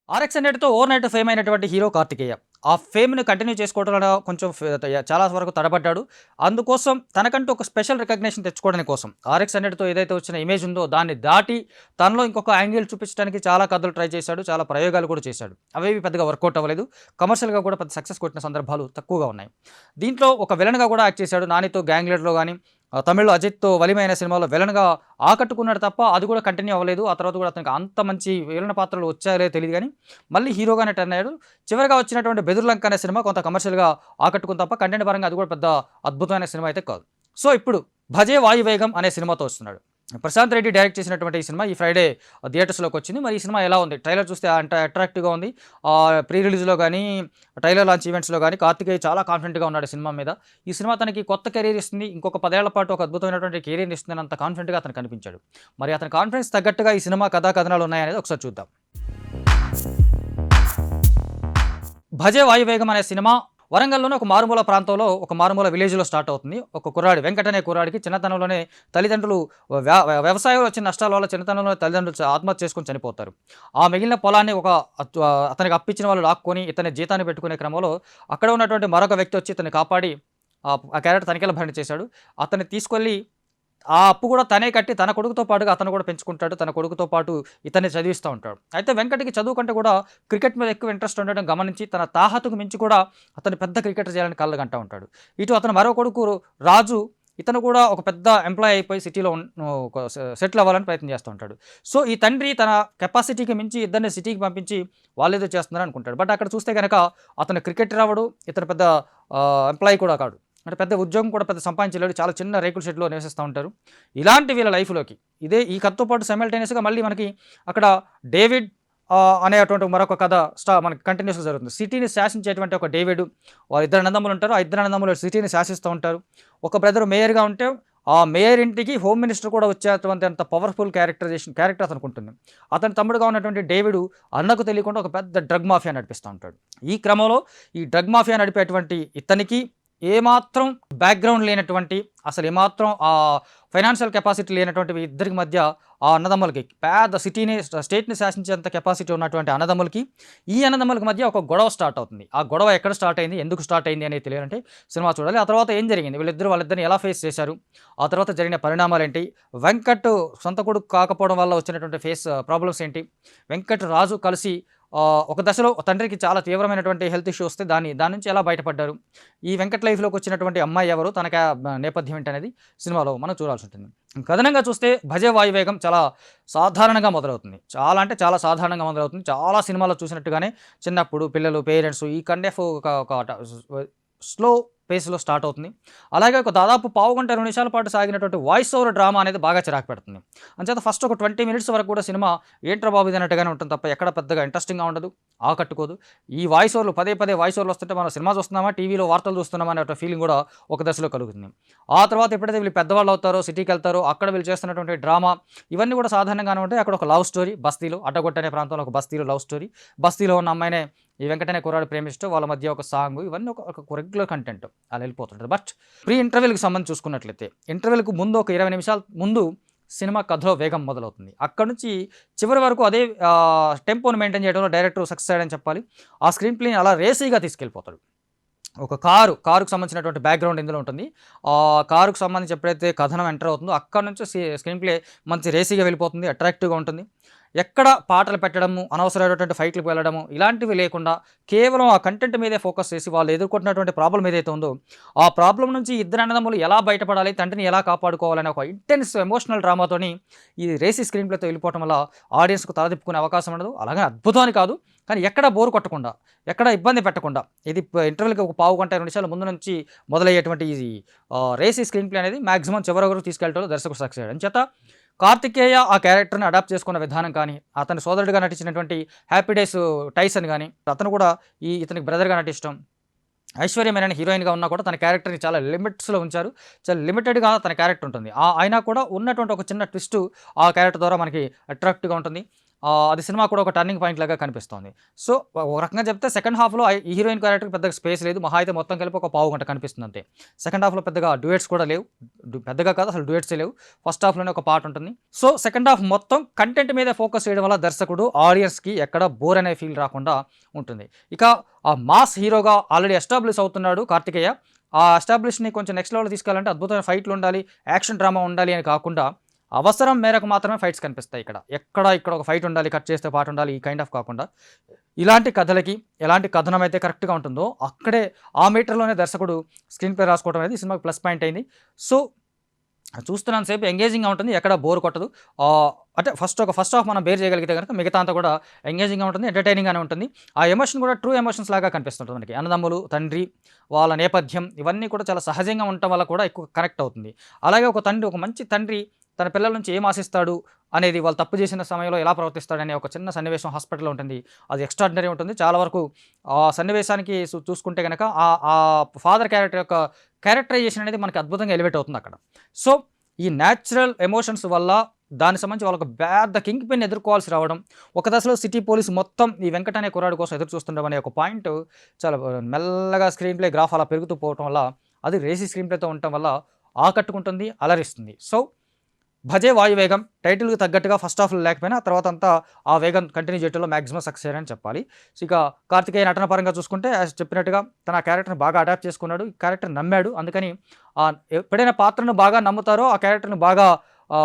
RX హండ్రెడ్‌తో over night fame అయినటువంటి hero Karthikeya. ఆ ఫేమ్‌ని continue చేసుకోవడంలో కొంచెం చాలా వరకు తడబడ్డాడు. అందుకోసం తనకంటూ ఒక స్పెషల్ రికగ్నిషన్ తెచ్చుకోవడానికి కోసం ఆర్ఎక్స్ హండ్రెడ్‌తో ఏదైతే వచ్చిన ఇమేజ్ ఉందో దాన్ని దాటి తనలో ఇంకొక యాంగిల్ చూపించడానికి చాలా కథలు ట్రై చేశాడు. చాలా ప్రయోగాలు కూడా చేశాడు. అవేవి పెద్దగా వర్కౌట్ అవ్వలేదు. కమర్షియల్‌గా కూడా పెద్ద సక్సెస్ కొట్టిన సందర్భాలు తక్కువగా ఉన్నాయి. దీంట్లో ఒక విలన్‌గా కూడా యాక్ట్ చేశాడు. 'నానితో గ్యాంగ్ లీడర్‌లో' గాని, తమిళ్‌లో 'అజిత్‌తో వలిమ' అనే సినిమాలో విలన్‌గా ఆకట్టుకున్నాడు తప్ప అది కూడా కంటిన్యూ అవ్వలేదు. ఆ తర్వాత కూడా అతనికి అంత మంచి విలన్ పాత్రలు వచ్చాయో లేదో తెలీదు గానీ, మళ్ళీ హీరోగానే టర్న్ అయ్యాడు. చివరగా వచ్చినటువంటి 'బెదుర్లంక' అనే సినిమా కొంత కమర్షియల్‌గా ఆకట్టుకుంది తప్ప కంటెంట్ పరంగా అది కూడా పెద్ద అద్భుతమైన సినిమా అయితే కాదు. సో, ఇప్పుడు 'భజే వాయువేగం' అనే సినిమాతో వస్తున్నాడు. ప్రశాంత్ రెడ్డి డైరెక్ట్ చేసినటువంటి ఈ సినిమా ఈ ఫ్రైడే థియేటర్స్‌లోకి వచ్చింది. మరి ఈ సినిమా ఎలా ఉంది? ట్రైలర్ చూస్తే అట్రాక్టివ్‌గా ఉంది. ప్రీ రిలీజ్‌లో గానీ, ట్రైలర్ లాంచ్ ఈవెంట్స్‌లో గానీ కార్తికేయ చాలా కాన్ఫిడెంట్‌గా ఉన్నాడు సినిమా మీద. ఈ సినిమా తనకి కొత్త కెరీర్ ఇస్తుంది. ఇంకొక 10 ఏళ్ల పాటు ఒక అద్భుతమైనటువంటి కెరీర్‌ని ఇస్తుందని అంత కాన్ఫిడెంట్‌గా అతను కనిపించాడు. మరి అతని కాన్ఫిడెన్స్ తగ్గట్టుగా ఈ సినిమా కథా కథనాలు ఉన్నాయనేది ఒకసారి చూద్దాం. 'భజే వాయువేగం' అనే సినిమా వరంగల్‌లోని ఒక మారుమూల ప్రాంతంలో, ఒక మారుమూల విలేజ్‌లో స్టార్ట్ అవుతుంది. ఒక కుర్రాడు వెంకట్ అనే కుర్రాడికి చిన్నతనంలోనే తల్లిదండ్రులు వ్యవసాయంలో వచ్చిన నష్టాల వల్ల చిన్నతనంలోనే తల్లిదండ్రులు ఆత్మహత్య చేసుకొని చనిపోతారు. ఆ మిగిలిన పొలాన్ని అతనికి అప్పించిన వాళ్ళు లాక్కొని ఇతని జీతాన్ని పెట్టుకునే క్రమంలో అక్కడ ఉన్నటువంటి మరొక వ్యక్తి వచ్చి ఇతన్ని కాపాడి ఆ క్యారెక్టర్ తనిఖీల భరణ చేశాడు. అతన్ని తీసుకెళ్ళి ఆ అప్పు కూడా తనే కట్టి తన కొడుకుతో పాటుగా అతను కూడా పెంచుకుంటాడు. తన కొడుకుతో పాటు ఇతన్ని చదివిస్తా ఉంటాడు. అయితే వెంకట్‌కి చదువు కంటే కూడా క్రికెట్ మీద ఎక్కువ ఇంట్రెస్ట్ ఉండడం గమనించి తన తాహతుకు మించి కూడా అతను పెద్ద క్రికెటర్ చేయాలని కలలుగంటా ఉంటాడు. ఇటు అతని మరో కొడుకు రాజు, ఇతను కూడా ఒక పెద్ద ఎంప్లాయీ అయిపోయి సిటీలో ఒక సెటిల్ అవ్వాలని ప్రయత్నం చేస్తూ ఉంటాడు. సో, ఈ తండ్రి తన కెపాసిటీకి మించి ఇద్దరిని సిటీకి పంపించి వాళ్ళేదో చేస్తున్నారు అనుకుంటాడు. బట్ అక్కడ చూస్తే గనక అతను క్రికెటర్ అవ్వడు. ఇతను పెద్ద ఎంప్లాయీ కూడా కాడు. అంటే పెద్ద ఉద్యోగం కూడా పెద్ద సంపాదించలేడు. చాలా చిన్న రేకుల షెడ్‌లో నివసిస్తూ ఉంటారు. ఇలాంటి వీళ్ళ లైఫ్‌లోకి ఈ కథతో పాటు సైమల్టేనియస్‌గా మళ్ళీ మనకి అక్కడ డేవిడ్ అనేటువంటి మరొక కథ మనకి కంటిన్యూస్‌గా జరుగుతుంది. సిటీని శాసించేటువంటి ఒక డేవిడ్, వాళ్ళిద్దరు అన్నదమ్ములు ఉంటారు. ఆ ఇద్దరు అన్నదమ్ములు సిటీని శాసిస్తూ ఉంటారు. ఒక బ్రదర్ మేయర్‌గా ఉంటే, ఆ మేయర్ ఇంటికి హోమ్ మినిస్టర్ కూడా వచ్చేటువంటి అంత పవర్‌ఫుల్ క్యారెక్టర్ అతనికి ఉంటుంది. అతని తమ్ముడుగా ఉన్నటువంటి డేవిడ్ అన్నకు తెలియకుండా ఒక పెద్ద డ్రగ్ మాఫియా నడిపిస్తూ ఉంటాడు. ఈ క్రమంలో ఈ డ్రగ్ మాఫియా నడిపేటువంటి ఇతనికి ఏమాత్రం బ్యాక్‌గ్రౌండ్ లేనటువంటి, అసలు ఏమాత్రం ఫైనాన్షియల్ కెపాసిటీ లేనటువంటి ఇద్దరికి మధ్య, ఆ అన్నదమ్ములకి పెద్ద స్టేట్‌ని శాసించేంత కెపాసిటీ ఉన్నటువంటి అన్నదమ్ములకి, ఈ అన్నదమ్ములకి మధ్య ఒక గొడవ స్టార్ట్ అవుతుంది. ఆ గొడవ ఎక్కడ స్టార్ట్ అయింది? ఎందుకు స్టార్ట్ అయింది అనేది తెలియాలంటే సినిమా చూడాలి. ఆ తర్వాత ఏం జరిగింది? వాళ్ళిద్దరిని ఎలా ఫేస్ చేశారు? ఆ తర్వాత జరిగిన పరిణామాలేంటి? వెంకట్ సొంత కొడుకు కాకపోవడం వల్ల వచ్చినటువంటి ప్రాబ్లమ్స్ ఏంటి? వెంకట్, రాజు కలిసి ఒక దశలో తండ్రికి చాలా తీవ్రమైనటువంటి హెల్త్ ఇష్యూ వస్తే దాని నుంచి ఎలా బయటపడ్డారు? ఈ వెంకట్ లైఫ్‌లోకి వచ్చినటువంటి అమ్మాయి ఎవరు? తనకి నేపథ్యం ఏంటనేది సినిమాలో మనం చూడాల్సి ఉంటుంది. కథనంగా చూస్తే 'భజే వాయువేగం' చాలా సాధారణంగా మొదలవుతుంది. చాలా అంటే చాలా సాధారణంగా మొదలవుతుంది. చాలా సినిమాల్లో చూసినట్టుగానే చిన్నప్పుడు పిల్లలు, పేరెంట్స్ ఈ కైండ్ ఆఫ్ ఒక స్లో పేస్‌లో స్టార్ట్ అవుతుంది. అలాగే ఒక దాదాపు పావుగంట, 20 నిమిషాల పాటు సాగినటువంటి వాయిస్ ఓవర్ డ్రామా అనేది బాగా చిరాకు పెడుతుంది. అంచేత ఫస్ట్ ఒక 20 మినిట్స్ వరకు కూడా సినిమా ఏంట్రా బాబు ఇది అన్నట్టుగానే ఉంటుంది తప్ప ఎక్కడ పెద్దగా ఇంట్రెస్టింగ్‌గా ఉండదు, ఆకట్టుకోదు. ఈ వాయిస్ ఓవర్‌లు పదే పదే వాయిస్ ఓవర్‌లు వస్తుంటే మనం సినిమా చూస్తున్నామా, టీవీలో వార్తలు చూస్తున్నామా అనే ఫీలింగ్ కూడా ఒక దశలో కలుగుతుంది. ఆ తర్వాత ఎప్పుడైతే వీళ్ళు పెద్దవాళ్ళు అవుతారో, సిటీకెళ్తారో, అక్కడ వీళ్ళు చేస్తున్నటువంటి డ్రామా ఇవన్నీ కూడా సాధారణంగానే ఉంటాయి. అక్కడ ఒక లవ్ స్టోరీ బస్తీలో, అడ్డగొట్టు అనే ప్రాంతంలో ఒక బస్తీలో లవ్ స్టోరీ. బస్తీలో ఉన్న అమ్మాయినే ఈ వెంకట్ అనే కుర్రాడు ప్రేమిస్తూ వాళ్ళ మధ్య ఒక సాంగ్, ఇవన్నీ ఒక రెగ్యులర్ కంటెంట్ అలా వెళ్ళిపోతుంటుంది. బట్ ప్రీ ఇంటర్వెల్‌కి సంబంధించి చూసుకున్నట్లయితే ఇంటర్వెల్‌కు ముందు ఒక 20 నిమిషాల ముందు సినిమా కథలో వేగం మొదలవుతుంది. అక్కడి నుంచి చివరి వరకు అదే టెంపోని మెయింటైన్ చేయడంలో డైరెక్టర్ సక్సెస్ అయ్యాడని చెప్పాలి. ఆ స్క్రీన్ ప్లేని అలా రేసీగా తీసుకెళ్ళిపోతాడు. ఒక కారుకు సంబంధించినటువంటి బ్యాక్‌గ్రౌండ్ ఇందులో ఉంటుంది. కారుకు సంబంధించి ఎప్పుడైతే కథనం ఎంటర్ అవుతుందో అక్కడి నుంచి స్క్రీన్ ప్లే మంచి రేసీగా వెళ్ళిపోతుంది. అట్రాక్టివ్‌గా ఉంటుంది. ఎక్కడ పాటలు పెట్టడము, అనవసరమైనటువంటి ఫైట్‌లకు వెళ్ళడము ఇలాంటివి లేకుండా కేవలం ఆ కంటెంట్ మీదే ఫోకస్ చేసి వాళ్ళు ఎదుర్కొంటున్నటువంటి ప్రాబ్లమ్ ఏదైతే ఉందో, ఆ ప్రాబ్లమ్ నుంచి ఇద్దరు అన్నదమ్ములు ఎలా బయటపడాలి, తండ్రిని ఎలా కాపాడుకోవాలనే ఒక ఇంటెన్స్ ఎమోషనల్ డ్రామాతోని ఈ రేసీ స్క్రీన్ ప్లేతో వెళ్ళిపోవటం వల్ల ఆడియన్స్‌కు తలదిప్పుకునే అవకాశం ఉండదు. అలాగని అద్భుతం అని కాదు. కానీ ఎక్కడ బోర్ కొట్టకుండా, ఎక్కడ ఇబ్బంది పెట్టకుండా ఇది ఇంటర్వెల్‌కి ఒక పావుగంట, 20 నిమిషాల ముందు నుంచి మొదలయ్యేటువంటి ఈ రేసీ స్క్రీన్ ప్లే అనేది మాక్సిమం చివరి వరకు తీసుకెళ్ళటంలో దర్శకుడు సక్సెస్ అయ్యాడు. అంచేత కార్తికేయ ఆ క్యారెక్టర్‌ని అడాప్ట్ చేసుకున్న విధానం కానీ, అతని సోదరుడిగా నటించినటువంటి 'హ్యాపీ డేస్' టైసన్ గాని, అతను కూడా ఇతనికి బ్రదర్‌గా నటించడం. ఐశ్వర్య మేనన్ హీరోయిన్‌గా ఉన్నా కూడా తన క్యారెక్టర్‌ని చాలా లిమిట్స్‌లో ఉంచారు. చాలా లిమిటెడ్‌గా తన క్యారెక్టర్ ఉంటుంది. అయినా కూడా ఉన్నటువంటి ఒక చిన్న ట్విస్టు ఆ క్యారెక్టర్ ద్వారా మనకి అట్రాక్టివ్‌గా ఉంటుంది. అది సినిమా కూడా ఒక టర్నింగ్ పాయింట్ లాగా కనిపిస్తోంది. సో, ఒక రకంగా చెప్తే సెకండ్ హాఫ్‌లో ఈ హీరోయిన్ క్యారెక్టర్‌కి పెద్దగా స్పేస్ లేదు. మహా అయితే మొత్తం కలిపి ఒక పావుగంట కనిపిస్తుంది అంతే. సెకండ్ హాఫ్‌లో పెద్దగా డ్యూయెట్స్ కూడా లేవు. పెద్దగా కాదు అసలు డ్యూయెట్సే లేవు. ఫస్ట్ హాఫ్‌లోనే ఒక పార్ట్ ఉంటుంది. సో, సెకండ్ హాఫ్ మొత్తం కంటెంట్ మీదే ఫోకస్ చేయడం వల్ల దర్శకుడు ఆడియన్స్‌కి ఎక్కడ బోర్ అనే ఫీల్ రాకుండా ఉంటుంది. ఇక ఆ మాస్ హీరోగా ఆల్రెడీ ఎస్టాబ్లిష్ అవుతున్నాడు కార్తికేయ. ఆ ఎస్టాబ్లిష్‌ని కొంచెం నెక్స్ట్ లెవెల్‌కి తీసుకెళ్ళాలంటే అద్భుతమైన ఫైట్‌లు ఉండాలి, యాక్షన్ డ్రామా ఉండాలి అని కాకుండా అవసరం మేరకు మాత్రమే ఫైట్స్ కనిపిస్తాయి ఇక్కడ. ఇక్కడ ఒక ఫైట్ ఉండాలి, కట్ చేస్తే పాట ఉండాలి, ఈ కైండ్ ఆఫ్ కాకుండా ఇలాంటి కథలకి ఎలాంటి కథనం అయితే కరెక్ట్‌గా ఉంటుందో అక్కడే ఆ మీటర్‌లోనే దర్శకుడు స్క్రీన్ ప్లే రాసుకోవడం అనేది ఈ సినిమాకి ప్లస్ పాయింట్ అయింది. సో, చూస్తున్నంత సేపు ఎంగేజింగ్‌గా ఉంటుంది. ఎక్కడ బోర్ కొట్టదు. అంటే ఫస్ట్ హాఫ్ మనం బేర్ చేయగలిగితే గనుక మిగతా అంతా కూడా ఎంగేజింగ్‌గా ఉంటుంది. ఎంటర్‌టైనింగ్‌గానే ఉంటుంది. ఆ ఎమోషన్ కూడా ట్రూ ఎమోషన్స్ లాగా కనిపిస్తుంటుంది మనకి. అన్నదమ్ములు, తండ్రి, వాళ్ళ నేపథ్యం ఇవన్నీ కూడా చాలా సహజంగా ఉండటం వల్ల కూడా ఎక్కువ కనెక్ట్ అవుతుంది. అలాగే ఒక మంచి తండ్రి తన పిల్లల నుంచి ఏం ఆశిస్తాడు అనేది, వాళ్ళు తప్పు చేసిన సమయంలో ఎలా ప్రవర్తిస్తాడనే ఒక చిన్న సన్నివేశం హాస్పిటల్‌లో ఉంటుంది. అది ఎక్స్ట్రార్డినరీ ఉంటుంది. చాలా వరకు ఆ సన్నివేశానికి చూసుకుంటే గనక ఆ ఫాదర్ క్యారెక్టర్ యొక్క క్యారెక్టరైజేషన్ అనేది మనకి అద్భుతంగా ఎలివేట్ అవుతుందక్కడ. సో, ఈ న్యాచురల్ ఎమోషన్స్ వల్ల దానికి సంబంధించి వాళ్ళొక పెద్ద కింగ్ పిన్ ఎదుర్కోవాల్సి రావడం, ఒక దశలో సిటీ పోలీస్ మొత్తం ఈ వెంకట్ అనే కుర్రాడి కోసం ఎదురు చూస్తుండడం అనే ఒక పాయింట్ చాలా మెల్లగా స్క్రీన్ ప్లే గ్రాఫ్ అలా పెరుగుతూ పోవటం వల్ల, అది రేసీ స్క్రీన్ ప్లేతో ఉండటం వల్ల ఆకట్టుకుంటుంది, అలరిస్తుంది. సో, 'భజే వాయువేగం' టైటిల్‌కి తగ్గట్టుగా ఫస్ట్ హాఫ్‌లో లేకపోయినా తర్వాత అంతా ఆ వేగం కంటిన్యూ చేయడంలో మాక్సిమం సక్సెస్ అయ్యారని చెప్పాలి. సో, ఇక కార్తికేయ నటన పరంగా చూసుకుంటే చెప్పినట్టుగా తన క్యారెక్టర్‌ని బాగా అడాప్ట్ చేసుకున్నాడు. ఈ క్యారెక్టర్ నమ్మాడు. అందుకని ఎప్పుడైనా పాత్రను బాగా నమ్ముతారో ఆ క్యారెక్టర్‌ని బాగా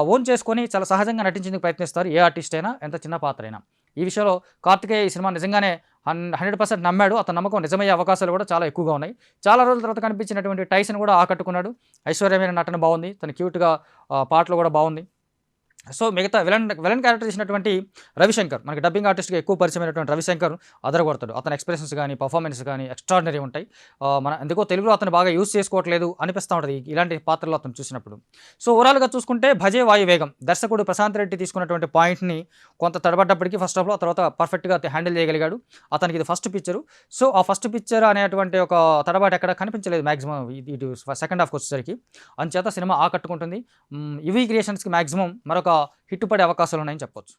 ఓన్ చేసుకొని చాలా సహజంగా నటించేందుకు ప్రయత్నిస్తారు ఏ ఆర్టిస్ట్ అయినా, ఎంత చిన్న పాత్ర అయినా. ఈ విషయంలో కార్తికేయ ఈ సినిమా నిజంగానే 100% నమ్మాడు. అతని నమ్మకం నిజమయ్యే అవకాశాలు కూడా చాలా ఎక్కువగా ఉన్నాయి. చాలా రోజుల తర్వాత కనిపించినటువంటి టైసన్ కూడా ఆకట్టుకున్నాడు. ఐశ్వర్య మీనన్ నటన బాగుంది. తను క్యూట్‌గా పాటలు కూడా బాగుంది. సో, మిగతా విలన్ క్యారెక్టర్ చేసినటువంటి రవిశంకర్, మనకి డబ్బింగ్ ఆర్టిస్ట్‌గా ఎక్కువ పరిచయమైనటువంటి రవిశంకర్ అదరగొడతాడు. అతని ఎక్స్‌ప్రెషన్స్ గాని, పెర్ఫార్మెన్స్ గాని ఎక్స్ట్రార్డినరీ ఉంటాయి. మన ఎందుకో తెలుగులో అతను బాగా యూజ్ చేసుకోవట్లేదు అనిపిస్తా ఉంటది ఇలాంటి పాత్రలో అతను చూసినప్పుడు. సో, ఓవరాల్‌గా చూసుకుంటే 'భజే వాయువేగం' దర్శకుడు ప్రశాంత్ రెడ్డి తీసుకున్నటువంటి పాయింట్‌ని కొంత తడబడ్డప్పటికీ ఫస్ట్ హాఫ్‌లో, ఆ తర్వాత పర్ఫెక్ట్‌గా హ్యాండిల్ చేయగలిగాడు. అతనికి ఇది ఫస్ట్ పిక్చరు. సో, ఆ ఫస్ట్ పిక్చర్ అనేటువంటి ఒక తడబాటు ఎక్కడ కనిపించలేదు మాక్సిమం ఇటు సెకండ్ హాఫ్‌కి వచ్చేసరికి. అందుచేత సినిమా ఆకట్టుకుంటుంది. ఈవీ క్రియేషన్స్‌కి మాక్సిమం మరొక హిట్ పడే అవకాశాలున్నాయని చెప్పొచ్చు.